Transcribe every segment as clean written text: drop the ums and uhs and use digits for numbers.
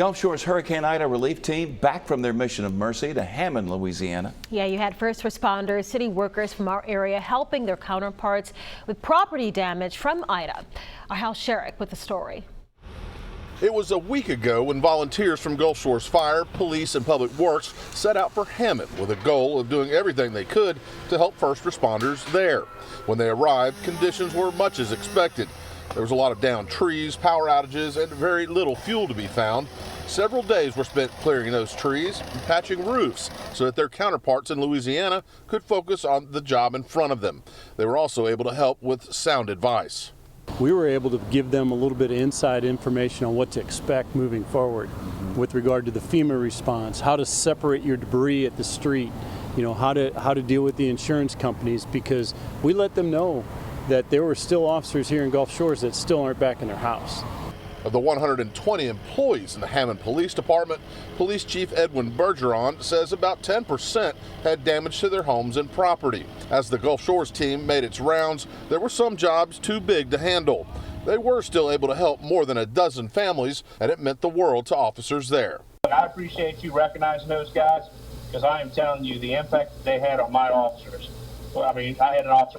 Gulf Shores Hurricane Ida relief team back from their mission of mercy to Hammond, Louisiana. Yeah, you had first responders, city workers from our area helping their counterparts with property damage from Ida. Our Hal Sherrick with the story. It was a week ago when volunteers from Gulf Shores Fire, Police, and Public Works set out for Hammond with a goal of doing everything they could to help first responders there. When they arrived, conditions were much as expected. There was a lot of downed trees, power outages, and very little fuel to be found. Several days were spent clearing those trees and patching roofs so that their counterparts in Louisiana could focus on the job in front of them. They were also able to help with sound advice. We were able to give them a little bit of inside information on what to expect moving forward with regard to the FEMA response, how to separate your debris at the street, how to deal with the insurance companies, because we let them know that there were still officers here in Gulf Shores that still aren't back in their house. Of the 120 employees in the Hammond Police Department, Police Chief Edwin Bergeron says about 10% had damage to their homes and property. As the Gulf Shores team made its rounds, there were some jobs too big to handle. They were still able to help more than a dozen families, and it meant the world to officers there. I appreciate you recognizing those guys, because I am telling you the impact that they had on my officers. Well, I mean, I had an officer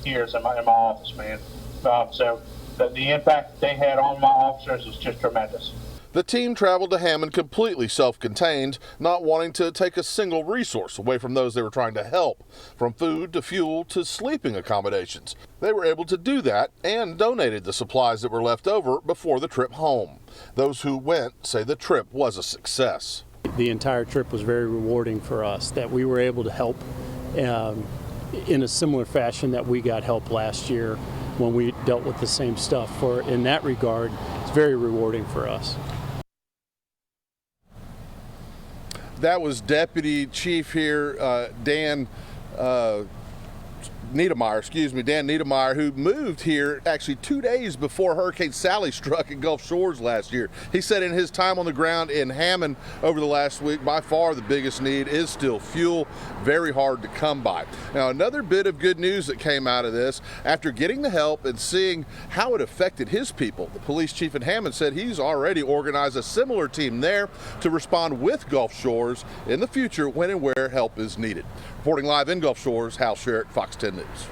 years in my office, man. So the impact they had on my officers was just tremendous. The team traveled to Hammond completely self-contained, not wanting to take a single resource away from those they were trying to help, from food to fuel to sleeping accommodations. They were able to do that and donated the supplies that were left over before the trip home. Those who went say the trip was a success. The entire trip was very rewarding for us, that we were able to help in a similar fashion that we got help last year when we dealt with the same stuff. In that regard, it's very rewarding for us. That was Deputy Chief here, Dan Niedermeyer, who moved here actually 2 days before Hurricane Sally struck at Gulf Shores last year. He said in his time on the ground in Hammond over the last week, by far the biggest need is still fuel, very hard to come by. Now, another bit of good news that came out of this, after getting the help and seeing how it affected his people, the police chief in Hammond said he's already organized a similar team there to respond with Gulf Shores in the future when and where help is needed. Reporting live in Gulf Shores, Hal Sherrick, Fox 10 News.